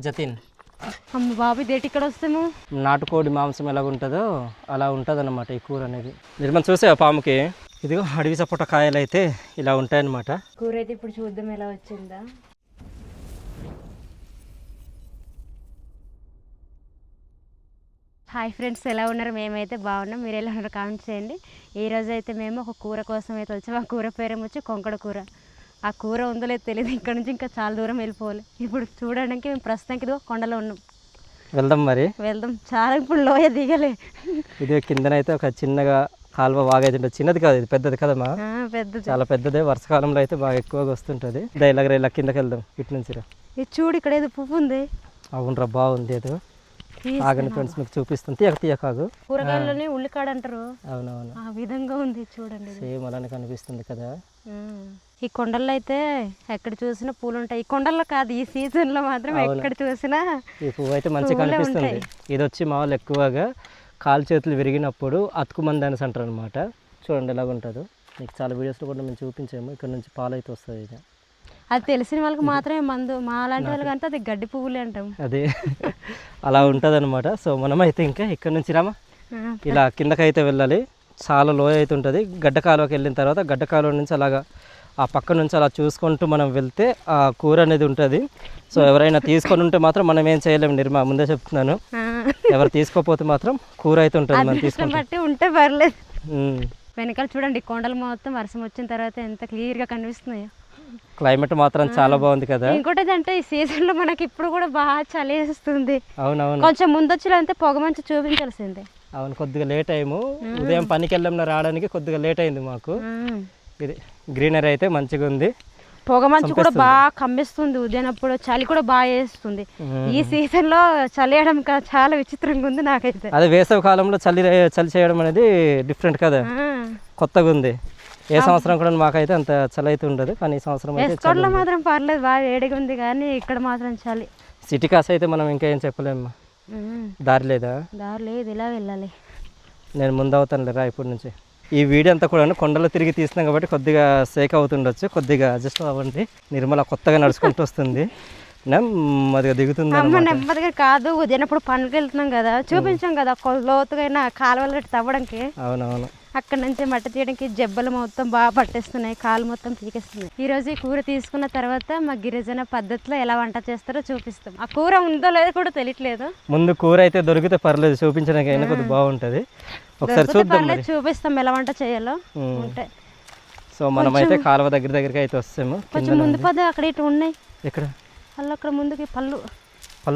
జతిన్. అమ్మ బాబు ఇదేంటి ఇక్కడ వస్తాము? నాటుకోడి మాంసం ఎలా ఉంటుందో అలా ఉంటుంది అన్నమాట ఈ కూర అనేది. నిర్మల్ చూసావా పాముకి? ఇదిగో అడవి సపోటా కాయలు అయితే ఇలా ఉంటాయన్నమాట. కూర అయితే ఇప్పుడు చూద్దాం ఎలా వచ్చిందా. హాయ్ ఫ్రెండ్స్, ఎలా ఉన్నారు? మేమైతే బాగున్నాం. మీరు ఎలా ఉన్నారు కామెంట్ చేయండి. ఈరోజు అయితే మేము ఒక కూర కోసం అయితే వచ్చాము. ఆ కూర పేరు వచ్చి కొంకడ కూర. ఆ కూర ఉందో లేదో తెలియదు. ఇక్కడ నుంచి ఇంకా చాలా దూరం వెళ్ళిపోవాలి. ఇప్పుడు చూడడానికి మేము ప్రస్తుతానికి ఇదిగో కొండలో ఉన్నాం. వెళ్దాం మరి, వెళ్దాం. చాలా ఇప్పుడు లోయ దిగలే. ఇది కిందనైతే ఒక చిన్నగా కాలువ బాగా అయితే ఉంటుంది. చిన్నది కాదు, ఇది పెద్దది కదమ్మా. పెద్దది, చాలా పెద్దదే. వర్షాకాలంలో అయితే బాగా ఎక్కువగా వస్తుంటుంది. ఇలా కిందకి వెళ్దాం ఇటు నుంచి. ఇది చూడు, ఇక్కడ ఏదో పువ్వు ఉంది. అవునరా, బాగుంది. ఏదో ఆగని ఫ్రెండ్స్ మీకు చూపిస్తుంది. తీయకాగు కూరగాయలని ఉల్లికాడ అంటారు. అవునవును, ఆ విధంగా ఉంది చూడండి. సేమ్ అలానే కనిపిస్తుంది కదా. ఈ కొండల్లో అయితే ఎక్కడ చూసినా పూలు ఉంటాయి. ఈ కొండల్లో కాదు, ఈ సీజన్ లో మాత్రం ఎక్కడ చూసినా ఈ పువ్వు అయితే మంచిగా కనిపిస్తుంది. ఇది వచ్చి మా వాళ్ళు ఎక్కువగా కాలు చేతులు విరిగినప్పుడు అతుకుమంది అనేసి అంటారు అనమాట. చూడండి ఎలాగ ఉంటుందో. మీకు చాలా వీడియోస్లో కూడా మేము చూపించాము. ఇక్కడ నుంచి పాలు అయితే వస్తుంది. ఇది అది తెలిసిన వాళ్ళకి మాత్రమే మందు, మా లాంటి వాళ్ళకి అంతా అది గడ్డి పువ్వులే అంటాం. అదే అలా ఉంటుంది అనమాట. సో మనమైతే ఇంకా ఇక్కడ నుంచి రామా ఇలా కిందకైతే వెళ్ళాలి. చాలా లోయ అయితే ఉంటుంది. గడ్డ కాలువకి వెళ్ళిన తర్వాత గడ్డ కాలువ నుంచి అలాగా ఆ పక్క నుంచి అలా చూసుకుంటూ మనం వెళ్తే ఆ కూర అనేది ఉంటుంది. సో ఎవరైనా తీసుకొని ఉంటే మాత్రం మనం ఏం చేయలేము. నిర్మా, ముందే చెప్తున్నాను. ఎవరు తీసుకోపోతే మాత్రం కూర అయితే ఉంటుంది. మనం తీసుకుంటే బట్టి ఉంటే పర్లేదు. వెనకాల చూడండి, కొండలు మొత్తం వర్షం వచ్చిన తర్వాత ఎంత క్లియర్గా కనిపిస్తున్నాయో. క్లైమేట్ మాత్రం చాలా బాగుంది కదా. ఇంకోటి అంటే ఈ సీజన్ లో మనకి ఇప్పుడు కూడా బాగా చలి వేస్తుంది. అవునవును, కొంచెం ముందొచ్చినంతే పొగ మంచి చూపించాల్సిందే. అవును, కొద్దిగా లేట్ అయ్యాము. ఉదయం పనికి వెళ్ళాము, రావడానికి కొద్దిగా లేట్ అయింది మాకు. ఇది గ్రీనరీ అయితే మంచిగా ఉంది. పొగ మంచు కూడా బాగా కమ్మిస్తుంది. ఉదయనప్పుడు చలి కూడా బాగా వేస్తుంది. ఈ సీజన్ లో చలి వేయడం చాలా విచిత్రంగా ఉంది నాకైతే. అదే వేసవి కాలంలో చలి చేయడం అనేది డిఫరెంట్ కదా, కొత్తగా ఉంది. ఏ సంవత్సరం కూడా మాకైతే అంత చలి అయితే ఉండదు, కానీ ఈ సంవత్సరం అయితే మాత్రం పర్లేదు, బాగా వేడిగా ఉంది. కానీ ఇక్కడ మాత్రం చలి. సిటీ కాస్ అయితే మనం ఇంకా ఏం చెప్పలేము. దారి లేదా? దారి లేదు, ఇలా వెళ్ళాలి. నేను ముందు అవుతాను లేరా ఇప్పుడు నుంచి. ఈ వీడియో అంతా కూడా కొండలో తిరిగి తీస్తున్నాం కాబట్టి కొద్దిగా సేక్ అవుతుండొచ్చు. కొద్దిగా అడ్జస్ట్ అవ్వండి. నిర్మల కొత్తగా నడుచుకుంటూ వస్తుంది, నెమ్మదిగా దిగుతుంది. నెమ్మదిగా కాదు, ఉదయనప్పుడు పనులకు వెళ్తున్నాం కదా, చూపించాం కదా లోతుగా కాలువలు తవ్వడానికి. అవునవును, అక్కడ నుంచి మట్టి తీయడానికి జబ్బలు మొత్తం బాగా పట్టేస్తున్నాయి, కాలు మొత్తం పీకేస్తున్నాయి. ఈ రోజు ఈ కూర తీసుకున్న తర్వాత మా గిరిజన పద్ధతిలో ఎలా వంట చేస్తారో చూపిస్తాం. ఆ కూర ఉందో లేదో కూడా తెలియట్లేదు. ముందు కూర అయితే దొరికితే పర్లేదు, చూపించడానికి అయినా కొద్దిగా బాగుంటుంది. ఒకసారి చూద్దాం, చూపిస్తాం ఎలా వంట చేయాలో. ఉంటాయి. సో మనమైతే కాలువ దగ్గరికి అయితే వస్తాము. కొంచెం ముందు పద, అక్కడ ఇటు ఉన్నాయి. ఎక్కడ? అక్కడ ముందుకి పళ్ళు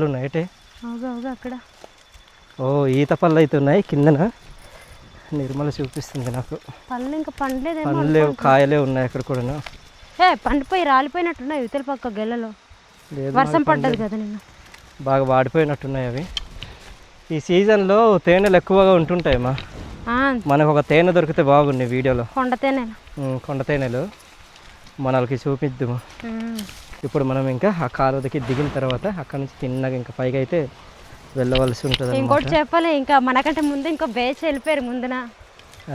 ఉన్నాయి. అయితే అక్కడ ఈత పళ్ళు అయితే ఉన్నాయి కిందన. నిర్మల చూపిస్తుంది నాకు. పళ్ళు ఇంకా పండలేదు, పండ్లు కాయలే ఉన్నాయి అక్కడ కూడా. పండిపోయి రాలిపోయినట్టున్నాయి ఇవతల పక్క గెలలో. వర్షం పడ్డది కదా, నేను బాగా వాడిపోయినట్టున్నాయి అవి. ఈ సీజన్లో తేనెలు ఎక్కువగా ఉంటుంటాయమ్మా. మనకు ఒక తేనె దొరికితే బాగుంది వీడియోలో. కొండ తేనెలు మనకి చూపిద్దాము. ఇప్పుడు మనం ఇంకా ఆ కాలువకి దిగిన తర్వాత అక్కడ నుంచి తిన్నగా ఇంకా పైకి అయితే వెళ్ళవలసి ఉంటుంది. ఇంకోటి చెప్పాలి, ఇంకా మనకంటే ముందు ఇంకో బేచ్ వెళ్ళిపోయారు ముందున.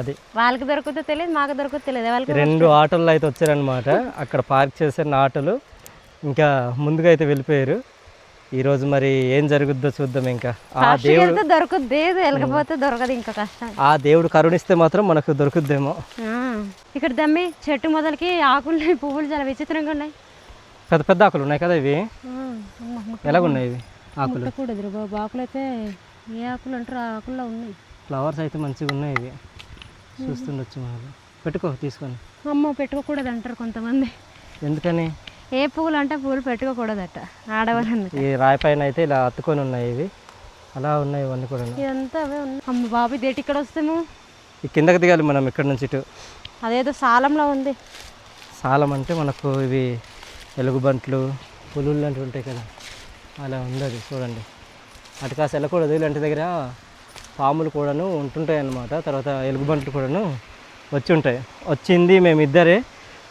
అది వాళ్ళకి దొరుకుతుందో తెలియదు, మాకు దొరుకుతుందో తెలియదు. వాళ్ళకి 2 ఆటోల్లో అయితే వచ్చారనమాట. అక్కడ పార్క్ చేసిన ఆటోలు ఇంకా ముందుగా అయితే వెళ్ళిపోయారు. ఈరోజు మరి ఏం జరుగుద్దో చూద్దాం. ఇంకా ఆ దేవుడు దొరుకుద్ది, వెళ్ళకపోతే దొరకదు. ఇంకా కష్టం. ఆ దేవుడు కరుణిస్తే మాత్రం మనకు దొరుకుద్దేమో. ఇక్కడ దమ్మి చెట్టు మొదలకి ఆకులు పువ్వులు చాలా విచిత్రంగా ఉన్నాయి. పెద్ద పెద్ద ఆకులు ఉన్నాయి కదా ఇవి. ఎలాగున్నాయి ఇవి ఆకులు? కూడదు బాబు, ఆకులు అయితే ఏ ఆకులు అంటారు ఆ ఆకుల్లో ఉన్నాయి. ఫ్లవర్స్ అయితే మంచిగా ఉన్నాయి. ఇవి చూస్తుండొచ్చు. మనం పెట్టుకో, తీసుకొని. అమ్మ పెట్టుకోకూడదు అంటారు కొంతమంది. ఎందుకని? ఏ పువ్వులు అంటే పువ్వులు పెట్టుకోకూడదట ఆడవాళ్ళని. ఈ రాయి పైన అయితే ఇలా అత్తుకొని ఉన్నాయి ఇవి. అలా ఉన్నాయి ఇవన్నీ కూడా. ఇదంతా అవే ఉన్నాయి. అమ్మ బాబు ఇదేటి ఇక్కడ వస్తాము? ఈ కిందకి దిగాలి మనం ఇక్కడ నుంచి ఇటు. అదేదో సాలంలో ఉంది. సాలం అంటే మనకు ఇవి ఎలుగుబంట్లు, పులులు లాంటివి ఉంటాయి కదా, అలా ఉంది. అది చూడండి. అటు కాస్త వెళ్ళకూడదు. ఇలాంటి దగ్గర పాములు కూడాను ఉంటుంటాయి అన్నమాట. తర్వాత ఎలుగుబంట్లు కూడాను వచ్చి ఉంటాయి. వచ్చింది మేమిద్దరే.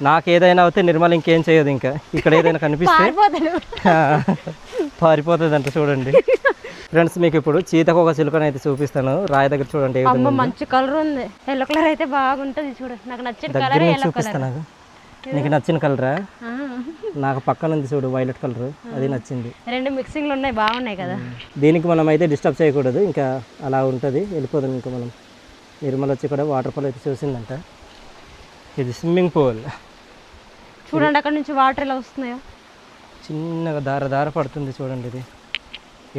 నాకు ఏదైనా అవుతే నిర్మల ఇంకేం చేయదు. ఇంకా ఇక్కడ ఏదైనా కనిపిస్తే పారిపోతుంది అంట. చూడండి ఫ్రెండ్స్, మీకు ఇప్పుడు చీతకొక చిలుకని అయితే చూపిస్తాను. రాయి దగ్గర చూడండి. మంచి కలర్ ఉంది, ఎల్లో కలర్ అయితే బాగుంటుంది. చూడండి, నాకు నచ్చిన కలర్ చూపిస్తాను. నీకు నచ్చిన కలరా? నాకు పక్కన ఉంది చూడు వైలెట్ కలర్, అది నచ్చింది. రెండు మిక్సింగ్లు ఉన్నాయి, బాగున్నాయి కదా. దీనికి మనం అయితే డిస్టర్బ్ చేయకూడదు, ఇంకా అలా ఉంటుంది, వెళ్ళిపోతుంది. ఇంకా మనం నిర్మల వచ్చి కూడా వాటర్ ఫాల్ అయితే చూసిందంట. ఇది స్విమ్మింగ్ పూల్ చూడండి, అక్కడ నుంచి వాటర్ ఎలా వస్తున్నాయో చిన్నగా దార పడుతుంది చూడండి. ఇది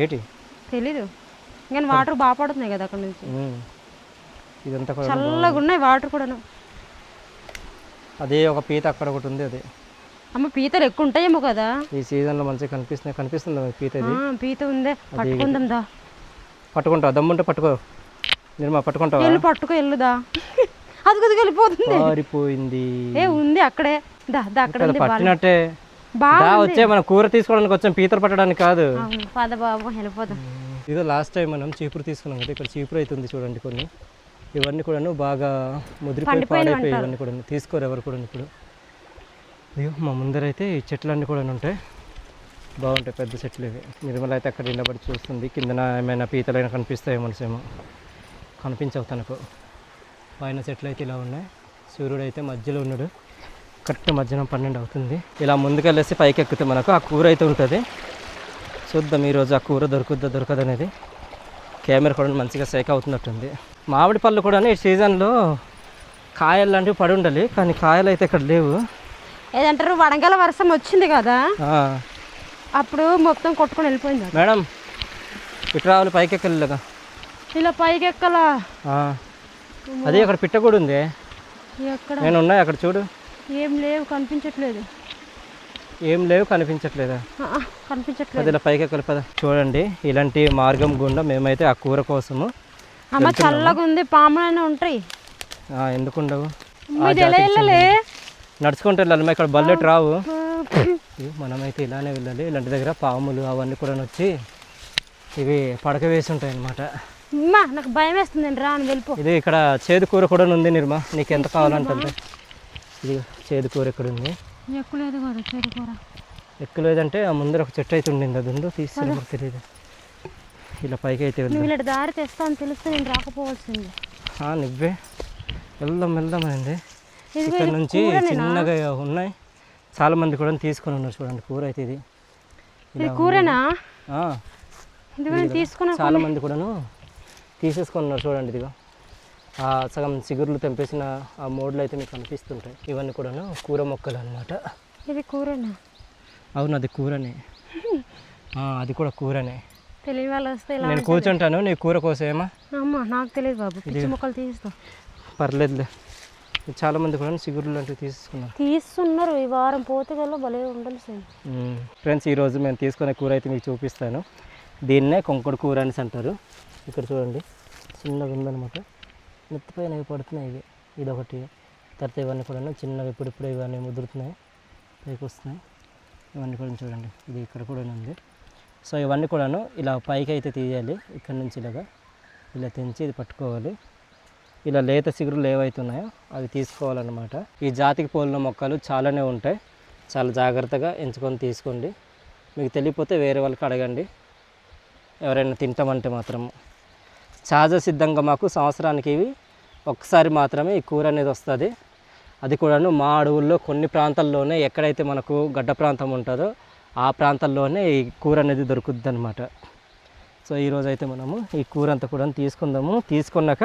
ఏంటి తెలీదు, కానీ వాటర్ బాగా పడుతున్నాయి కదా అక్కడ నుంచి. ఇదంతా కూడా చల్లగా ఉన్నాయి వాటర్ కూడాను. అదే ఒక పీత అక్కడ ఒకటి ఉంది, అదే. అమ్మ పీతలు ఎక్కువ ఉంటాయేమో కదా ఈ సీజన్లో మంచిగా కనిపిస్తుంది పీత. ఇది పీత ఉందే, పట్టుకుందాం దా. పట్టుకుంటావా? దమ్ముంటే పట్టుకో నిర్మా, పట్టుకుంటావా? ఎల్లు పట్టుకో, ఎల్లుదా. అది కొద్దిగా వెళ్ళిపోతుంది, పారిపోయింది. ఉంది అక్కడే, దా అక్కడ పట్టినట్టే. వచ్చే మనం కూర తీసుకోవడానికి వచ్చాం, పీతలు పట్టడానికి కాదు. పద బాబు వెళ్ళిపోదాం. ఇదో లాస్ట్ టైం మనం చీపురు తీసుకున్నాం కదా, ఇక్కడ చీపురు అవుతుంది చూడండి. కొన్ని ఇవన్నీ కూడా బాగా ముదిరిపోయి పాడైపోయి, ఇవన్నీ కూడా తీసుకోరు ఎవరు కూడా. ఇప్పుడు అయ్యో మా ముందరైతే ఈ చెట్లన్నీ కూడా ఉంటాయి, బాగుంటాయి, పెద్ద చెట్లు ఇవి. నిర్మల అయితే అక్కడ నిలబడి చూస్తుంది, కిందన ఏమైనా పీతలైనా కనిపిస్తాయో మనసేమో. కనిపించవు తనకు. పైన చెట్లు అయితే ఇలా ఉన్నాయి, సూర్యుడు అయితే మధ్యలో ఉన్నాడు. కరెక్ట్ మధ్యాహ్నం 12 అవుతుంది. ఇలా ముందుకెళ్ళేసి పైకి ఎక్కితే మనకు ఆ కూర అయితే ఉంటుంది. చూద్దాం ఈరోజు ఆ కూర దొరకదు అనేది. కెమెరా కూడా మంచిగా సేక్ అవుతున్నట్టుంది. మామిడి పళ్ళు కూడా ఈ సీజన్లో కాయలు లాంటివి పడి ఉండాలి, కానీ కాయలు అయితే ఇక్కడ లేవు. ఏదంటారు, వడగల వర్షం వచ్చింది కదా, అప్పుడు మొత్తం కొట్టుకొని వెళ్ళిపోయింది. మేడం ఇటు రావాలి, పైకి ఎక్కలేగా. ఇలా పైకి ఎక్కలా? అదే అక్కడ పిట్ట కూడా ఉంది. నేను ఉన్నాయి అక్కడ చూడు. ఏం లేవు, కనిపించట్లేదు. ఏం లేవు, కనిపించట్లేదా? కనిపించట్లేదు. ఇలా పైకి ఎక్కలి పద. చూడండి, ఇలాంటి మార్గం గుండా మేమైతే ఆ కూర కోసము. అమ్మ చల్లగా ఉంది, పాములైనా ఉంటాయి. ఎందుకు ఉండవు? వెళ్ళలే, నడుచుకుంటూ వెళ్ళాలి, ఇక్కడ బల్లెట్ రావు. మనమైతే ఇలానే వెళ్ళాలి. ఇలాంటి దగ్గర పాములు అవన్నీ కూడా వచ్చి ఇవి పడక వేసి ఉంటాయి అన్నమాట. నాకు భయం వేస్తుంది, రాను వెళ్ళిపో. ఇది ఇక్కడ చేదు కూర కూడా ఉంది నిర్మా, నీకు ఎంత కావాలంటే. ఇది చేదు కూర ఎక్కడ ఉంది? ఎక్కులేదు కదా చేదు కూర. ఎక్కులేదంటే ఆ ముందర ఒక చెట్టు అయితే ఉండింది, అది ఉందో తీసుకుని తెలియదు. ఇలా పైకి అయితే ఇలా దారి తెస్తా అని తెలిస్తే నేను రాకపోవాల్సింది. నువ్వే వెళ్దాం అండి. ఇక్కడ నుంచి చిన్నగా ఉన్నాయి, చాలా మంది కూడా తీసుకొని ఉన్నారు. చూడండి కూర అయితే ఇది కూరనా? చాలా మంది కూడాను తీసేసుకొని ఉన్నారు. చూడండి ఇదిగో సగం చిగుర్లు తెంపేసిన ఆ మోడ్లు అయితే మీకు కనిపిస్తుంటాయి. ఇవన్నీ కూడాను కూర మొక్కలు అన్నమాట. ఇది కూరనా? అవును, అది కూరనే. అది కూడా కూరనే. తెలియని వాళ్ళు వస్తే నేను కూర్చుంటాను, నీ కూర కోసేమా? అమ్మా నాకు తెలియదు బాబు, పిచ్చి మొక్కలు తీస్తా. పర్లేదులే, చాలా మంది కూడా చిగుర్లు లాంటివి తీస్తున్నారు. ఈ వారం పోతే కల్లా భలే ఉండాల్సింది. ఫ్రెండ్స్, ఈరోజు మేము తీసుకునే కూర అయితే మీకు చూపిస్తాను. దీన్నే కొంకుడు కూర అనేసి అంటారు. ఇక్కడ చూడండి, చిన్నగా ఉందన్నమాట. మెత్తపైన పడుతున్నాయి ఇవి. ఇదొకటి, తర్వాత ఇవన్నీ కూడా చిన్నగా ఇప్పుడిప్పుడు ఇవన్నీ ముదురుతున్నాయి, పైకి వస్తున్నాయి. ఇవన్నీ కూడా చూడండి, ఇది ఇక్కడ కూడా ఉంది. సో ఇవన్నీ కూడాను ఇలా పైకి అయితే తీయాలి. ఇక్కడ నుంచి ఇలా తెంచి ఇది పట్టుకోవాలి. ఇలా లేత చిగురులు ఏవైతున్నాయో అవి తీసుకోవాలన్నమాట. ఈ జాతికి పోలిన మొక్కలు చాలానే ఉంటాయి, చాలా జాగ్రత్తగా ఎంచుకొని తీసుకోండి. మీకు తెలియకపోతే వేరే వాళ్ళకి అడగండి, ఎవరైనా తింటామంటే మాత్రము. సహజ సిద్ధంగా మాకు సంవత్సరానికి ఇవి ఒక్కసారి మాత్రమే ఈ కూర అనేది వస్తుంది. అది కూడాను మా అడవుల్లో కొన్ని ప్రాంతాల్లోనే, ఎక్కడైతే మనకు గడ్డ ప్రాంతం ఉంటుందో ఆ ప్రాంతాల్లోనే ఈ కూర అనేది దొరుకుద్ది అనమాట. సో ఈరోజు అయితే మనము ఈ కూర అంతా కూడా తీసుకుందాము. తీసుకున్నాక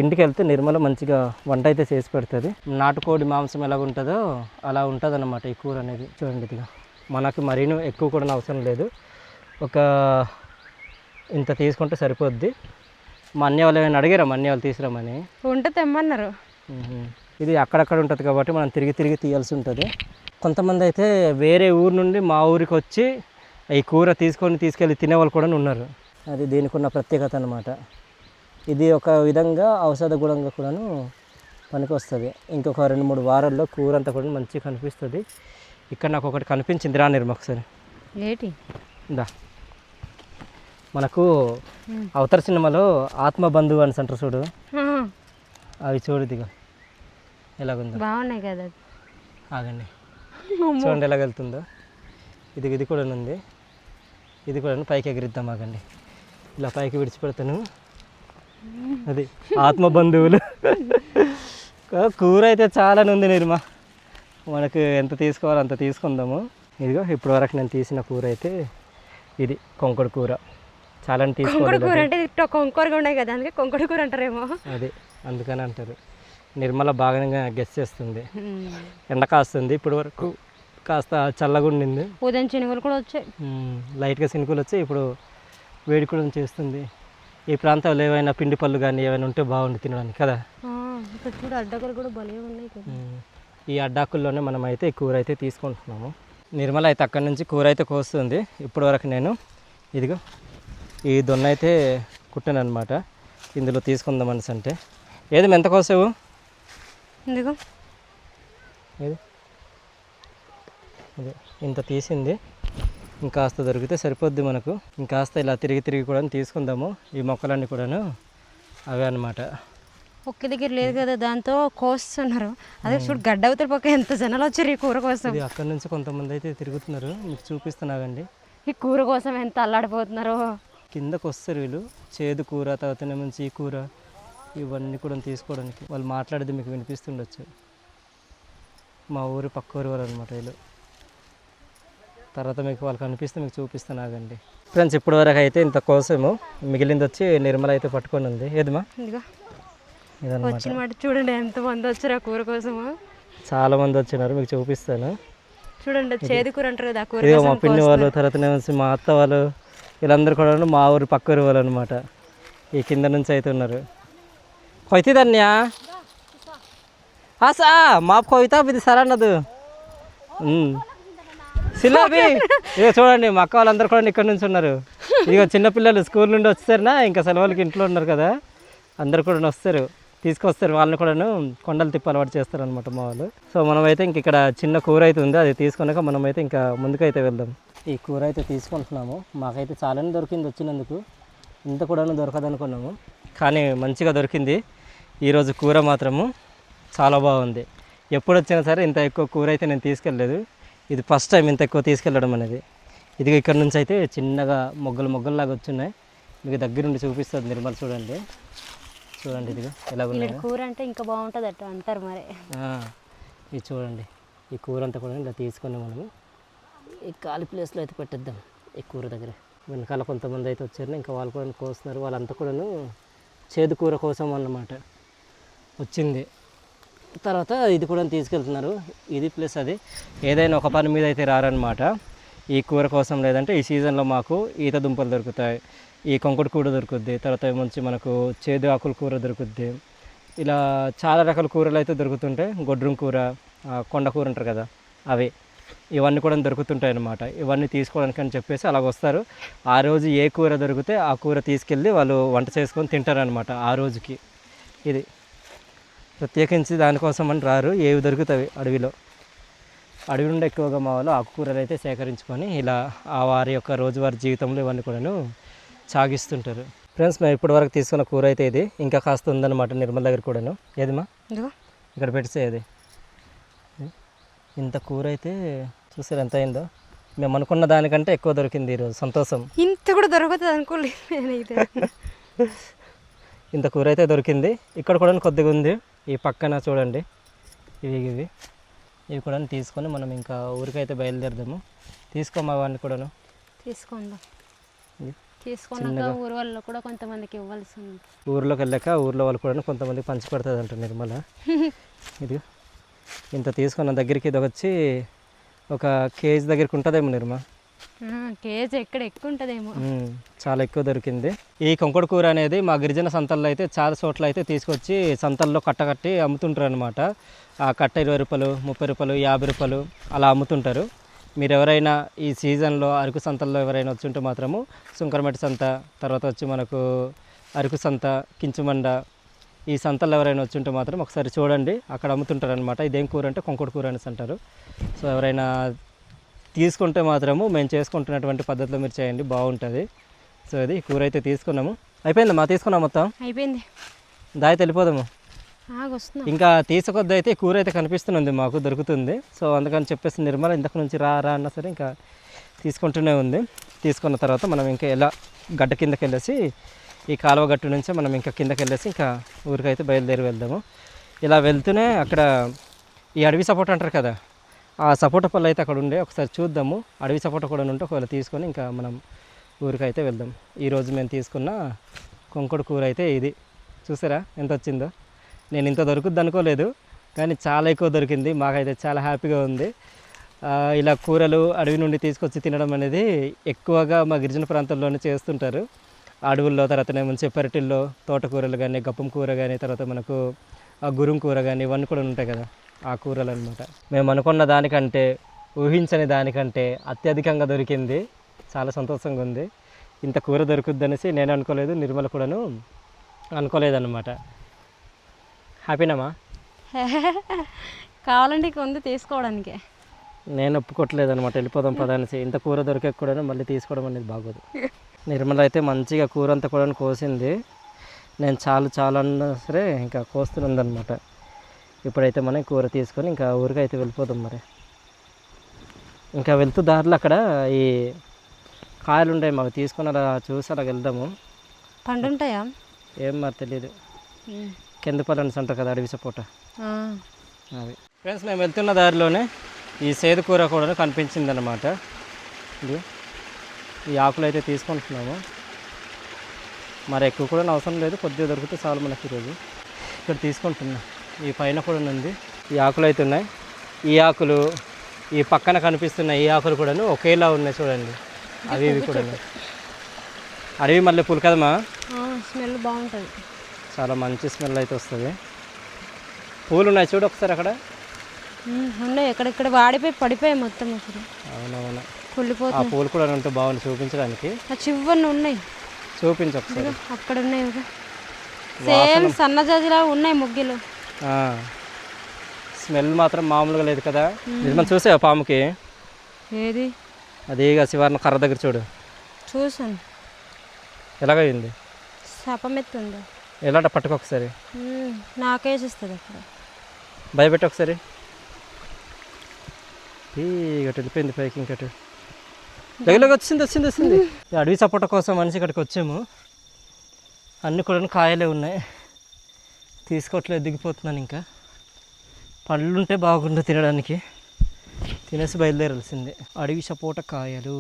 ఇంటికి వెళ్తే నిర్మల మంచిగా వంట అయితే చేసి పెడుతుంది. నాటుకోడి మాంసం ఎలా ఉంటుందో అలా ఉంటుంది అన్నమాట ఈ కూర అనేది. చూడండి, ఇదిగా మనకు మరీను ఎక్కువ కూడా అవసరం లేదు, ఒక ఇంత తీసుకుంటే సరిపోద్ది. మా అన్నయ్య వాళ్ళు ఏమైనా అడిగారా? మా అన్నయ్య వాళ్ళు తీసుకురామని ఉంటే తెమ్మన్నారు. ఇది అక్కడక్కడ ఉంటుంది కాబట్టి మనం తిరిగి తీయాల్సి ఉంటుంది. కొంతమంది అయితే వేరే ఊరు నుండి మా ఊరికి వచ్చి ఈ కూర తీసుకెళ్ళి తినేవాళ్ళు కూడా ఉన్నారు. అది దీనికి ఉన్న ప్రత్యేకత అన్నమాట. ఇది ఒక విధంగా ఔషధ గుణంగా కూడాను పనికి వస్తుంది. ఇంకొక 2-3 వారాల్లో కూర అంతా కూడా మంచిగా కనిపిస్తుంది. ఇక్కడ నాకు ఒకటి కనిపించింది, రా నిర్మ ఒకసారి. ఏంటి? దా, మనకు అవతర సినిమాలో ఆత్మబంధువు అని అంటారు చూడు, అవి చూడు దిగా ఎలాగుందో. బాగున్నాయి కదా. ఆగండి, చూడండి ఎలాగ వెళ్తుందో. ఇది కూడా ఉంది, ఇది కూడా పైకి ఎగిరిద్దాం. ఆగండి, ఇలా పైకి విడిచిపెడతాను. అది ఆత్మబంధువులు. కూర అయితే చాలానే ఉంది నిర్మ, మనకు ఎంత తీసుకోవాలో అంత తీసుకుందాము. ఇదిగో ఇప్పటి వరకు నేను తీసిన కూర అయితే ఇది కొంకడు కూర. చాలా తీసుకోవాలి కూర అంటే కొంకరగా ఉన్నాయి కదా, అందుకే కొంకడు కూర అంటారేమో. అదే అందుకని అంటారు. నిర్మల బాగా గెస్ చేస్తుంది. ఎండ కాస్తుంది, ఇప్పటి వరకు కాస్త చల్లగా ఉండింది. ఉదయం చినుకులు కూడా వచ్చాయి, లైట్గా చినుకులు వచ్చాయి. ఇప్పుడు వేడి కూడా చేస్తుంది. ఈ ప్రాంతంలో ఏవైనా పిండి పళ్ళు కానీ ఏమైనా ఉంటే బాగుండి తినడానికి కదా. చూడు అడ్డాకులు కూడా భలే ఉన్నాయి కదా. ఈ అడ్డాకుల్లోనే మనం అయితే ఈ కూర అయితే తీసుకుంటున్నాము. నిర్మల అయితే అక్కడి నుంచి కూర అయితే కోస్తుంది. ఇప్పటి వరకు నేను ఇదిగో ఈ దొన్న అయితే కుట్టాను అనమాట. ఇందులో తీసుకుందాం అనేసి అంటే ఏది ఎంత కోసావు? ఇదిగో ఏది అదే ఇంత తీసింది. ఇంకాస్త దొరికితే సరిపోద్ది మనకు. ఇంకాస్త ఇలా తిరిగి తిరిగి కూడా తీసుకుందాము. ఈ మొక్కలన్నీ కూడాను అవే అనమాట. ఒక్క దగ్గర లేదు కదా, దాంతో కోస్తున్నారు. అదే చూడు గడ్డ అవతల పక్క ఎంత జనాలు వచ్చారు ఈ కూర కోసం. అక్కడ నుంచి కొంతమంది అయితే తిరుగుతున్నారు, మీకు చూపిస్తున్నాగండి. ఈ కూర కోసం ఎంత అల్లాడిపోతున్నారో. కిందకు వస్తారు వీళ్ళు, చేదు కూర, తర్వాత నుంచి ఈ కూర, ఇవన్నీ కూడా తీసుకోవడానికి. వాళ్ళు మాట్లాడేది మీకు వినిపిస్తుండొచ్చు. మా ఊరి పక్క ఊరి వాళ్ళు అనమాట వీళ్ళు. తర్వాత మీకు వాళ్ళకి అనిపిస్తే మీకు చూపిస్తాను ఆగండి. ఫ్రెండ్స్ ఇప్పటి వరకు అయితే ఇంత కోసము, మిగిలింది వచ్చి నిర్మల అయితే పట్టుకొని ఉంది. ఏదమ్మా వచ్చినమాట చూడండి, ఎంతమంది వచ్చారు ఆ కూర కోసము. చాలా మంది వచ్చినారు, మీకు చూపిస్తాను చూడండి. చేదు కూర అంటారు కదా, కూర మా పిన్ని వాళ్ళు, తర్వాత మా అత్త వాళ్ళు, వీళ్ళందరూ కూడా మా ఊరి పక్క ఊరి వాళ్ళు అనమాట. ఈ కింద నుంచి అయితే ఉన్నారు. కొయితేదన్యా ఆసా మాపు కొయితా ఇది సరే అన్నది సిల్లాబి. ఇక చూడండి మా అక్క వాళ్ళందరూ కూడా ఇక్కడ నుంచి ఉన్నారు. ఇక చిన్నపిల్లలు స్కూల్ నుండి వచ్చారనా, ఇంకా సెలవులకి ఇంట్లో ఉన్నారు కదా, అందరు కూడా వస్తారు, తీసుకొస్తారు. వాళ్ళని కూడాను కొండలు తిప్పి అలవాటు చేస్తారు అనమాట మా వాళ్ళు. సో మనమైతే ఇంక ఇక్కడ చిన్న కూర అయితే ఉంది, అది తీసుకున్నాక మనమైతే ఇంకా ముందుకైతే వెళ్దాం. ఈ కూర అయితే తీసుకుంటున్నాము. మాకైతే చాలానే దొరికింది వచ్చినందుకు, ఇంత కూడా దొరకదు అనుకున్నాము, కానీ మంచిగా దొరికింది. ఈరోజు కూర మాత్రము చాలా బాగుంది. ఎప్పుడు వచ్చినా సరే ఇంత ఎక్కువ కూర అయితే నేను తీసుకెళ్ళలేదు. ఇది ఫస్ట్ టైం ఇంత ఎక్కువ తీసుకెళ్ళడం అనేది. ఇది ఇక్కడ నుంచి అయితే చిన్నగా మొగ్గలాగా వచ్చున్నాయి. మీకు దగ్గరుండి చూపిస్తుంది నిర్మల్. చూడండి చూడండి ఇదిగో ఎలా ఉన్నాయి. కూర అంటే ఇంకా బాగుంటుంది అట్లా అంటారు మరి. ఇది చూడండి, ఈ కూర అంతా కూడా ఇలా తీసుకొని మనము ఈ ఖాళీ ప్లేస్లో అయితే పెట్టేద్దాం. ఈ కూర దగ్గర వెనకాల కొంతమంది అయితే వచ్చారు, ఇంకా వాళ్ళు కూడా కోస్తున్నారు. వాళ్ళంతా కూడాను చేదు కూర కోసం అన్నమాట వచ్చింది. తర్వాత ఇది కూడా తీసుకెళ్తున్నారు. ఇది ప్లస్ అది ఏదైనా ఒక పని మీద అయితే రారనమాట ఈ కూర కోసం. లేదంటే ఈ సీజన్లో మాకు ఈత దుంపలు దొరుకుతాయి, ఈ కొంకుడు కూర దొరుకుద్ది, తర్వాత ఏమొచ్చి మనకు చేదు ఆకుల కూర దొరుకుద్ది. ఇలా చాలా రకాల కూరలు అయితే దొరుకుతుంటాయి. గొడ్రం కూర, కొండ కూర అంటారు కదా, అవి ఇవన్నీ కూడా దొరుకుతుంటాయి అన్నమాట. ఇవన్నీ తీసుకోవడానికి అని చెప్పేసి అలాగ వస్తారు. ఆ రోజు ఏ కూర దొరికితే ఆ కూర తీసుకెళ్ళి వాళ్ళు వంట చేసుకొని తింటారనమాట ఆ రోజుకి. ఇది ప్రత్యేకించి దానికోసం అని రారు, ఏవి దొరుకుతాయి అడవిలో. అడవి నుండి ఎక్కువగా మా వాళ్ళు ఆకుకూరలు అయితే సేకరించుకొని ఇలా ఆ వారి యొక్క రోజువారీ జీవితంలో ఇవన్నీ కూడాను సాగిస్తుంటారు. ఫ్రెండ్స్ మేము ఇప్పటి వరకు తీసుకున్న కూర అయితే ఇది. ఇంకా కాస్త ఉందన్నమాట నిర్మల్ దగ్గర కూడాను. ఏదిమా ఇక్కడ పెట్టేసేది. ఇంత కూర అయితే చూసారు ఎంత అయిందో. మేము అనుకున్న దానికంటే ఎక్కువ దొరికింది ఈరోజు. సంతోషం. ఇంత కూడా దొరకతుంది అనుకోలేదు. ఇంత కూర అయితే దొరికింది. ఇక్కడ కూడా కొద్దిగా ఉంది. ఈ పక్కన చూడండి, ఇవి కూడా తీసుకొని మనం ఇంకా ఊరికైతే బయలుదేరదాము. తీసుకోమా వాడిని కూడాను తీసుకుందాం. తీసుకున్నాక ఊరు వాళ్ళు కూడా కొంతమందికి ఇవ్వాల్సి ఉంది. ఊర్లోకి వెళ్ళాక ఊర్లో వాళ్ళు కూడా కొంతమందికి పంచి పెడుతుంది అంట నిర్మల. ఇది ఇంత తీసుకున్న దగ్గరికి ఇది వచ్చి ఒక కేజీ దగ్గరికి ఉంటుందేమో నిర్మల. కేజీ ఎక్కడ ఎక్కువ ఉంటుందేమో, చాలా ఎక్కువ దొరికింది. ఈ కొంకుడు కూర అనేది మా గిరిజన సంతల్లో అయితే చాలా చోట్ల అయితే తీసుకొచ్చి సంతల్లో కట్టకట్టి అమ్ముతుంటారు అనమాట. ఆ కట్ట 20 రూపాయలు, 30 రూపాయలు, 50 రూపాయలు అలా అమ్ముతుంటారు. మీరు ఎవరైనా ఈ సీజన్లో అరకు సంతల్లో ఎవరైనా వచ్చుంటే మాత్రము సుంకరమెట్టి సంత, తర్వాత వచ్చి మనకు అరకు సంత, కించుమండ, ఈ సంతల్లో ఎవరైనా వచ్చుంటే మాత్రం ఒకసారి చూడండి, అక్కడ అమ్ముతుంటారు అనమాట. ఇదేం కూర అంటే కొంకుడు కూర అనేసి అంటారు. సో ఎవరైనా తీసుకుంటే మాత్రము మేము చేసుకుంటున్నటువంటి పద్ధతిలో మీరు చేయండి, బాగుంటుంది. సో ఇది కూర అయితే తీసుకున్నాము. అయిపోయిందమ్మా, తీసుకున్నాం మొత్తం అయిపోయింది. దాయి వెళ్ళిపోదాము. ఇంకా తీసుకొద్ది అయితే కూర అయితే కనిపిస్తుంది మాకు, దొరుకుతుంది. సో అందుకని చెప్పేసి నిర్మల ఇంతకు నుంచి రా అన్నా సరే ఇంకా తీసుకుంటూనే ఉంది. తీసుకున్న తర్వాత మనం ఇంకా ఎలా గడ్డ కిందకి వెళ్ళేసి ఈ కాలువ గట్టు నుంచే మనం ఇంకా కిందకి వెళ్ళేసి ఇంకా ఊరికైతే బయలుదేరి వెళ్దాము. ఇలా వెళ్తూనే అక్కడ ఈ అడవి సపోటా అంటారు కదా, ఆ సపోటా పళ్ళు అయితే అక్కడ ఉండే, ఒకసారి చూద్దాము. అడవి సపోటా కూడా ఉంటే ఒకవేళ తీసుకొని ఇంకా మనం ఊరికైతే వెళ్దాం. ఈరోజు మేము తీసుకున్న కొంకుడు కూర అయితే ఇది. చూసారా ఎంత వచ్చిందో. నేను ఇంత దొరుకుద్ది అనుకోలేదు, కానీ చాలా ఎక్కువ దొరికింది. మాకైతే చాలా హ్యాపీగా ఉంది. ఇలా కూరలు అడవి నుండి తీసుకొచ్చి తినడం అనేది ఎక్కువగా మా గిరిజన ప్రాంతాల్లోనే చేస్తుంటారు. అడవుల్లో, తర్వాతనేమో పెరటిల్లో తోటకూరలు కానీ, గప్పం కూర కానీ, తర్వాత మనకు గురుం కూర కానీ, ఇవన్నీ కూడా ఉంటాయి కదా, ఆ కూరలు అనమాట. మేము అనుకున్న దానికంటే, ఊహించని దానికంటే అత్యధికంగా దొరికింది. చాలా సంతోషంగా ఉంది. ఇంత కూర దొరుకుద్ది అనేసి నేను అనుకోలేదు, నిర్మల కూడాను అనుకోలేదన్నమాట. హ్యాపీనామా? కావాలంటే ఉంది తీసుకోవడానికి. నేను ఒప్పుకోవట్లేదు అనమాట, వెళ్ళిపోదాం పదానేసి. ఇంత కూర దొరికే కూడా మళ్ళీ తీసుకోవడం అనేది బాగోదు. నిర్మల అయితే మంచిగా కూర అంతా కూడా కోసింది. నేను చాలా అన్నా సరే ఇంకా కోస్తున్నదనమాట. ఇప్పుడైతే మనం కూర తీసుకొని ఇంకా ఊరికి అయితే వెళ్ళిపోదాం. మరి ఇంకా వెళ్తూ దారిలో అక్కడ ఈ కాయలు ఉంటాయి, మాకు తీసుకొని అలా చూసి అలా వెళ్దాము. పండు ఉంటాయా ఏం మరి తెలియదు. కింద పళ్ళని అంటారు కదా, అడవి సపోటా అవి. ఫ్రెండ్స్, మేము వెళ్తున్న దారిలోనే ఈ సేదు కూర కూడా కనిపించింది అనమాట. ఇది ఈ ఆకులు అయితే తీసుకుంటున్నాము. మరి ఎక్కువ కూడా అవసరం లేదు, కొద్దిగా దొరికితే చాలు మనకి. ఈరోజు ఇక్కడ తీసుకుంటున్నాం. ఈ పైన కూడా ఉంది, ఈ ఆకులు అయితే ఉన్నాయి. ఈ ఆకులు, ఈ పక్కన కనిపిస్తున్న ఈ ఆకులు కూడా ఒకేలా ఉన్నాయి చూడండి. అవి ఇవి కూడా అడవి మళ్ళీ పూలు కదమ్మా, స్మెల్ బాగుంటుంది. చాలా మంచి స్మెల్ అయితే వస్తుంది. పూలు ఉన్నాయి చూడు ఒకసారి అక్కడ ఉన్నాయి, ఎక్కడెక్కడ వాడిపోయి పడిపోయాయి మొత్తం అసలు. అవునవును, కుళ్ళిపోతుంది. ఆ పూలు కూడా ఉంటే బాగుంది చూపించడానికి. చివరిని ఉన్నాయి, చూపించు ఒకసారి. అక్కడ ఉన్నాయి, సేమ్ సన్నజాజిలా ఉన్నాయి ముగ్గులు. స్మెల్ మాత్రం మామూలుగా లేదు కదా. నిజం చూసావా పాముకి? ఏది? అదేగా శివారిని కర్ర దగ్గర చూడు. చూసాను. ఎలాగైంది? సపమెత్తుంది. ఎలాంట పట్టుకో ఒకసారి. నాకేసిస్తుంది అక్కడ. భయపెట్టి ఒకసారి. ఇటు వెళ్ళిపోయింది పైకి. ఇంకటి దగ్గరలోకి వచ్చింది. అడవి సపోటా కోసం మనిషి ఇక్కడికి వచ్చాము. అన్నీ కూడా కాయలే ఉన్నాయి, తీసుకోవట్లేదు, దిగిపోతున్నాను. ఇంకా పళ్ళు ఉంటే బాగుండు తినడానికి, తినేసి బయలుదేరాల్సిందే. అడవి సపోటా కాయలు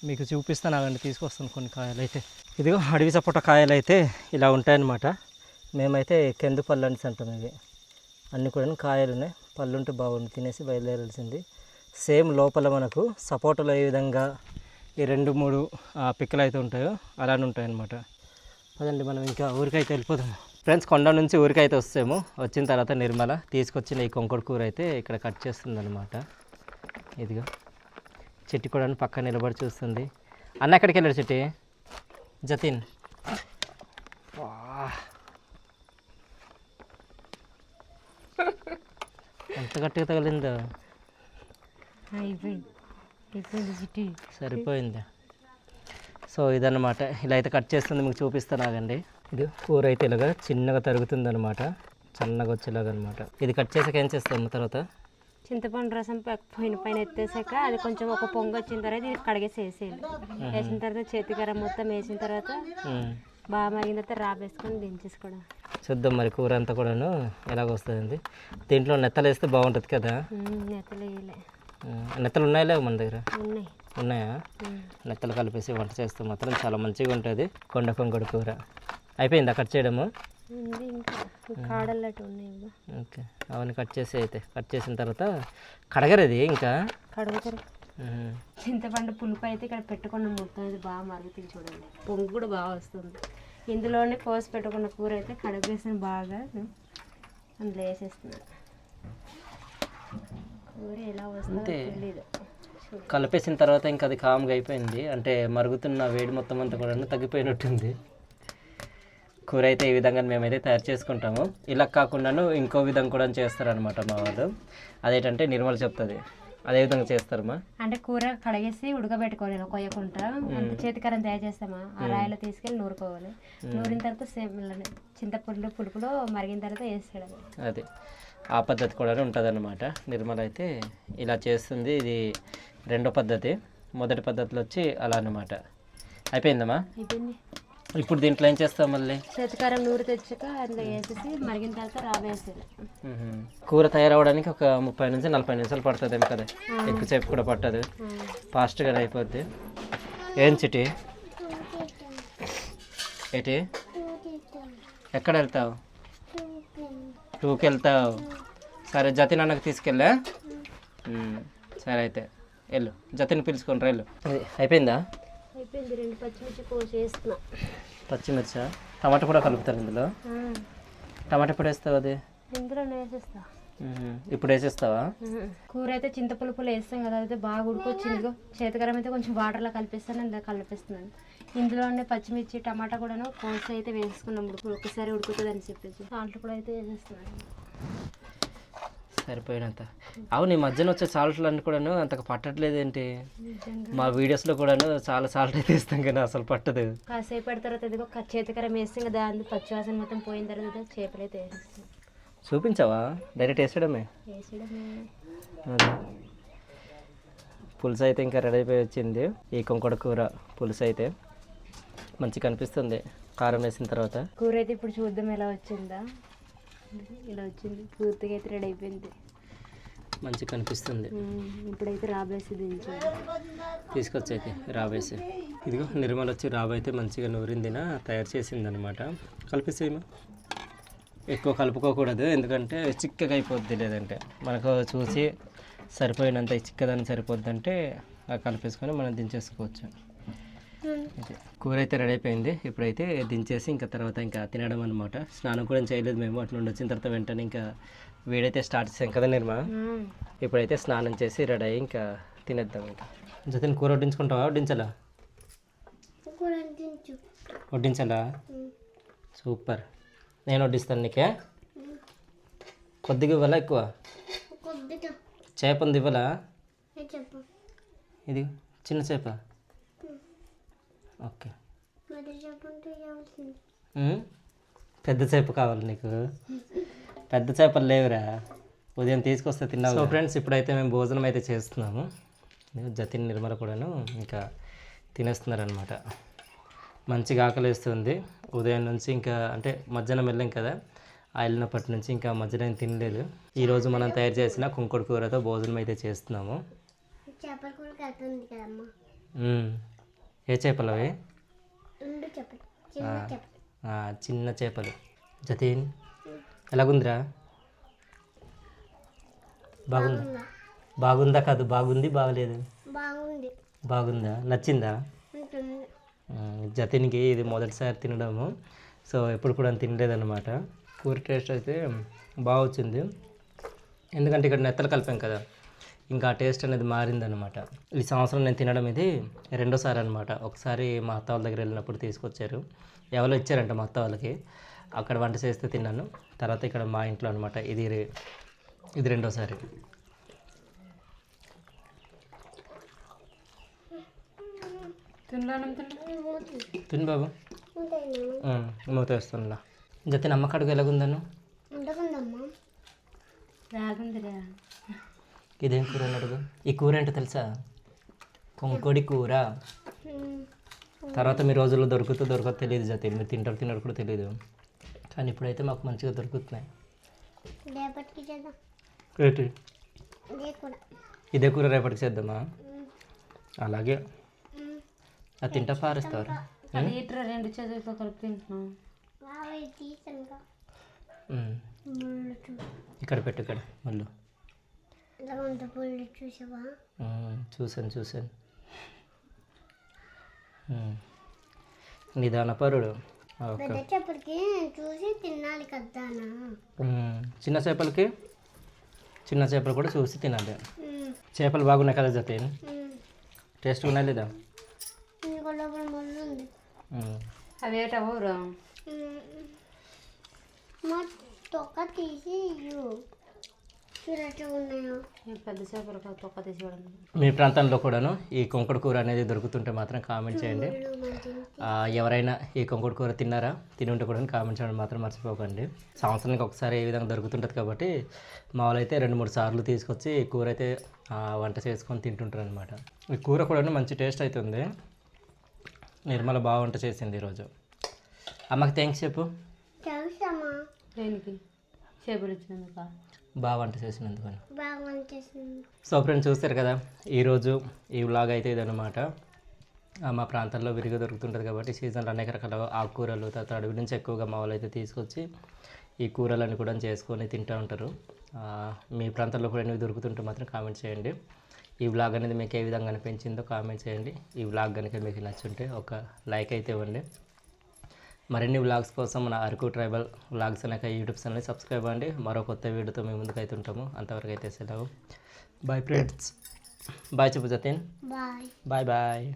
మీకు చూపిస్తాను, ఆగండి తీసుకొస్తాను కొన్ని కాయలు అయితే. ఇదిగో అడవి సపోటా కాయలు అయితే ఇలా ఉంటాయన్నమాట. మేమైతే కెందు పళ్ళు అనేసి అంటాం. ఇవి అన్నీ కూడా కాయలు ఉన్నాయి, పళ్ళు ఉంటే బాగుండు, తినేసి బయలుదేరాల్సింది. సేమ్ లోపల మనకు సపోటాలో ఏ విధంగా ఈ 2-3 పిక్కలు అయితే ఉంటాయో అలానే ఉంటాయన్నమాట. అదండి, మనం ఇంకా ఊరికైతే వెళ్ళిపోదాము. ఫ్రెండ్స్, కొండ నుంచి ఊరికైతే వస్తాము. వచ్చిన తర్వాత నిర్మల తీసుకొచ్చిన ఈ కొంకుడు కూర అయితే ఇక్కడ కట్ చేస్తుందన్నమాట. ఇదిగో చెట్టు కూడా పక్కన నిలబడి చూస్తుంది. అన్న ఎక్కడికి వెళ్ళాడు చెట్టి? జతిన్, ఎంత గట్టిగా తగిలిందో. సరిపోయింది. సో ఇదన్నమాట, ఇలా అయితే కట్ చేస్తుంది, మీకు చూపిస్తాను ఆగండి. ఇది కూర అయితే ఇలాగా చిన్నగా తరుగుతుంది అనమాట, సన్నగా వచ్చేలాగా అనమాట. ఇది కట్ చేసాక ఏం చేస్తాము తర్వాత? చింతపండు రసం పైన ఎత్తేసాక అది కొంచెం ఒక పొంగు వచ్చిన తర్వాత ఇది కడిగేసి వేసేయాలి. వేసిన తర్వాత చేతికర మొత్తం వేసిన తర్వాత బాగా మరిగిన తర్వాత రాబేసుకొని దించేసుకోవడం. చూద్దాం మరి కూర అంతా కూడాను ఎలాగ వస్తుంది. దీంట్లో నెత్తలు వేస్తే బాగుంటుంది కదా. నెత్తలు వేయలే. నెత్తలు ఉన్నాయా లేవు మన దగ్గర? ఉన్నాయా? నెత్తలు కలిపేసి వంట చేస్తే మాత్రం చాలా మంచిగా ఉంటుంది కొంకుడు కూర. అయిపోయిందా కట్ చేయడము? ఓకే, అవన్నీ కట్ చేసి అయితే కట్ చేసిన తర్వాత కడగరది ఇంకా కడుగుతారు. చింతపండు పులుపు అయితే ఇక్కడ పెట్టుకున్న మొత్తం ఇది బాగా మరుగుతుంది చూడండి, పొంగు కూడా బాగా వస్తుంది. ఇందులోనే కోసి పెట్టుకున్న కూర అయితే కడిగేసిన బాగా అందులో వేసేస్తున్నాను. కూర ఎలా వస్తుందో తెలీదు. కలిపేసిన తర్వాత ఇంకా అది కామ్గా అయిపోయింది, అంటే మరుగుతున్న వేడి మొత్తం అంతా కూడా తగ్గిపోయినట్టుంది. కూర అయితే ఈ విధంగా మేమైతే తయారు చేసుకుంటాము. ఇలా కాకుండాను ఇంకో విధంగా కూడా చేస్తారనమాట మా వాళ్ళు. అదేంటంటే నిర్మల చెప్తుంది, అదే విధంగా చేస్తారమ్మా. అంటే కూర కడిగేసి ఉడకబెట్టుకోవాలి కొయ్యకుండా, అంటే చేతికరం తయారు చేస్తామా ఆ రాయిలో తీసుకెళ్ళి నూరుకోవాలి. నూరిన తర్వాత సేమ్ చింతపండు పులుపులో మరిగిన తర్వాత వేసేయడం. అది ఆ పద్ధతి కూడా ఉంటుంది అన్నమాట. నిర్మల అయితే ఇలా చేస్తుంది. ఇది రెండో పద్ధతి. మొదటి పద్ధతిలో వచ్చి అలా అన్నమాట. అయిపోయిందమ్మా? అయిపోయింది. ఇప్పుడు దీంట్లో ఏం చేస్తావు మళ్ళీ? చేతికారం నూరు తెచ్చాక అందులో వేసేసి మరిగిన తర్వాత రావేసేది. కూర తయారవడానికి ఒక 30 నుంచి 40 నిమిషాలు పడుతుంది ఏం కదా, ఎక్కువసేపు కూడా పట్టదు, ఫాస్ట్గా అయిపోద్ది. ఏం చిటి ఏంటి ఎక్కడ వెళ్తావు? 2కి వెళ్తావు. సరే జతిన్ అన్నకు తీసుకెళ్ళా. సరే అయితే వెళ్ళు, జతిని పిలుచుకొని వెళ్ళు. అయిపోయిందా? అయిపోయింది. 2 పచ్చిమిర్చి కోసి వేస్తున్నా. పచ్చిమిర్చా? టమాటా కూడా కలుపుతారు ఇందులో? టమాటా ఎప్పుడు వేస్తావు? అది ఇందులో వేసేస్తా. ఇప్పుడు వేసేస్తావా? కూర అయితే చింతపులుపులు వేస్తాం కదా, అయితే బాగా ఉడికొచ్చింది. చేతికరం అయితే కొంచెం వాటర్లో కలిపిస్తాను, ఇందులో కలిపిస్తున్నాను. ఇందులోనే పచ్చిమిర్చి టమాటా కూడాను కోసి అయితే వేసుకున్నాం. ఒకసారి ఉడుకుతుంది అని చెప్పేసి సాల్ట్ కూడా అయితే వేసేస్తున్నాను సరిపోయినంత. అవును, ఈ మధ్యన వచ్చే సాల్ట్లు అన్నీ కూడాను అంతగా పట్టట్లేదు ఏంటి? మా వీడియోస్లో కూడాను చాలా సాల్ట్ అయితే ఇస్తాం కానీ అసలు పట్టదు. కాసేపు పడిన తర్వాత ఇదిగో చేతికరం వేస్తాం కదా, దాని పచ్చివాసన మొత్తం పోయిన తర్వాత చేపలు అయితే వేసేస్తాం. చూపించావా? డైరెక్ట్ వేసేయడమే. పులుసు అయితే ఇంకా రెడీ అయిపోయి వచ్చింది. ఈ కొంకడ కూర పులుసు అయితే మంచిగా కనిపిస్తుంది కారం వేసిన తర్వాత. కూర అయితే ఇప్పుడు చూద్దాం ఎలా వచ్చిందా. ఇలా వచ్చింది, పూర్తిగా అయితే రెడీ అయిపోయింది, మంచిగా కనిపిస్తుంది. ఇప్పుడైతే రాబేసి తీసుకొచ్చి అయితే రాబేసి, ఇదిగో నిర్మల్ వచ్చి రాబు అయితే మంచిగా నూరిందిన తయారు చేసింది అనమాట. కలిపేసేమో, ఎక్కువ కలుపుకోకూడదు ఎందుకంటే చిక్కగా అయిపోద్ది, లేదంటే మనకు చూసి సరిపోయినంత చిక్కదాన్ని సరిపోద్ది అంటే కలిపేసుకొని మనం దించేసుకోవచ్చు. కూర అయితే రెడీ అయిపోయింది. ఇప్పుడైతే దించేసి ఇంకా తర్వాత ఇంకా తినడం అనమాట. స్నానం కూడా చేయలేదు మేము, అటు నుండి వచ్చిన తర్వాత వెంటనే ఇంకా వేడైతే స్టార్ట్ చేసాం కదా నిర్మా. ఇప్పుడైతే స్నానం చేసి రెడీ అయ్యి ఇంకా తినేద్దాం. ఇంకా జతిన్ కూర వడ్డించుకుంటావా? వడ్డించాలా? వడ్డించాలా? సూపర్. నేను వడ్డిస్తాను నీకే. కొద్దిగా ఇవ్వాలా ఎక్కువ? చేప ఉంది ఇవ్వాలా? ఇది చిన్న చేప. ఓకే, పెద్ద చేప కావాలి నీకు? పెద్ద చేపలు లేవురా, ఉదయం తీసుకొస్తే తిన్నావు. సో ఫ్రెండ్స్, ఇప్పుడైతే మేము భోజనం అయితే చేస్తున్నాము. జతిన్ నిర్మల కూడాను ఇంకా తినేస్తున్నారనమాట. మంచిగా ఆకలిస్తుంది. ఉదయం నుంచి ఇంకా అంటే మధ్యాహ్నం వెళ్ళాం కదా, ఆ వెళ్ళినప్పటి నుంచి ఇంకా మధ్యాహ్నం తినలేదు. ఈరోజు మనం తయారు చేసిన కుంకుడు కూరతో భోజనం అయితే చేస్తున్నాము. ఏ చేపలు అవి? చిన్న చేపలు. జతిన్ ఎలాగుందిరా? బాగుందా? బాగుందా కాదు, బాగుంది బాగలేదు? బాగుందా? నచ్చిందా? జతిన్కి ఇది మొదటిసారి తినడము, సో ఎప్పుడు కూడా తినలేదన్నమాట. కూర టేస్ట్ అయితే బాగా వచ్చింది, ఎందుకంటే ఇక్కడ నెత్తలు కలిపాం కదా, ఇంకా ఆ టేస్ట్ అనేది మారిందనమాట. ఈ సంవత్సరం నేను తినడం ఇది 2వ సారి అనమాట. ఒకసారి మా అత్త వాళ్ళ దగ్గర వెళ్ళినప్పుడు తీసుకొచ్చారు, ఎవరో ఇచ్చారంట మా అత్త వాళ్ళకి, అక్కడ వంట చేస్తే తిన్నాను. తర్వాత ఇక్కడ మా ఇంట్లో అనమాట, ఇది 2వ సారి. తిను బాబు, మూత వేస్తున్నా. జతిన్ అమ్మ కడుగు ఎలాగుందను? ఇదేం కూర అని అడుగు. ఈ కూర ఏంటో తెలుసా? కొంకొడి కూర. తర్వాత మీ రోజుల్లో దొరకదో తెలియదు జతిన్, మీరు తినరు కూడా తెలియదు, కానీ ఇప్పుడైతే మాకు మంచిగా దొరుకుతున్నాయి. ఏంటి ఇదే కూర రేపటికి చేద్దామా? అలాగే. అది తింటా పారేస్తారు. 2 చేతులతో కలిపి తింటున్నాం. ఇక్కడ పెట్టు, ఇక్కడ మళ్ళీ చూసాను. నిదానపరుడు. చిన్న చేపలు కూడా చూసి తినాలి. చేపలు బాగున్నాయి కదా జతిన్? టేస్ట్ ఉన్నాయి లేదా? అవేటవరు పెద్ద చేపలు తొక్క తీసి. మీ ప్రాంతంలో కూడాను ఈ కొంకడు కూర అనేది దొరుకుతుంటే మాత్రం కామెంట్ చేయండి. ఎవరైనా ఈ కొంకడు కూర తిన్నారా? తిని ఉంటే కూడా కామెంట్ చేయడం మాత్రం మర్చిపోకండి. సంవత్సరానికి ఒకసారి ఏ విధంగా దొరుకుతుంటుంది కాబట్టి మా వాళ్ళు అయితే 2-3 సార్లు తీసుకొచ్చి ఈ కూర అయితే వంట చేసుకొని తింటుంటారు అనమాట. ఈ కూర కూడా మంచి టేస్ట్ అవుతుంది. నిర్మల బాగా వంట చేసింది ఈరోజు. అమ్మకి థ్యాంక్స్ చెప్పు. దేనికి చేపలు వచ్చినందుక బాగా వంట చేసినందుకు. సో ఫ్రెండ్స్ చూస్తారు కదా, ఈరోజు ఈ వ్లాగ్ అయితే ఇదన్నమాట. మా ప్రాంతాల్లో విరిగా దొరుకుతుంటుంది కాబట్టి సీజన్లో అనేక రకాల ఆకుకూరలు, తర్వాత అడవి నుంచి ఎక్కువగా మా వాళ్ళు అయితే తీసుకొచ్చి ఈ కూరలన్నీ కూడా చేసుకొని తింటూ ఉంటారు. మీ ప్రాంతాల్లో కూడా ఎన్ని దొరుకుతుంటే మాత్రం కామెంట్ చేయండి. ఈ వ్లాగ్ అనేది మీకు ఏ విధంగా అనిపించిందో కామెంట్ చేయండి. ఈ వ్లాగ్ కనుక మీకు నచ్చుంటే ఒక లైక్ అయితే ఇవ్వండి. మరిన్ని వ్లాగ్స్ కోసం మన అరకు ట్రైబల్ వ్లాగ్స్ అనే యూట్యూబ్ ఛానల్ని సబ్స్క్రైబ్ అవ్వండి. మరో కొత్త వీడియోతో మేము ముందుకు అయితే ఉంటాము. అంతవరకు అయితే సెలవు. Bye friends. బాయ్ చెప్పు జతిన్. Bye bye.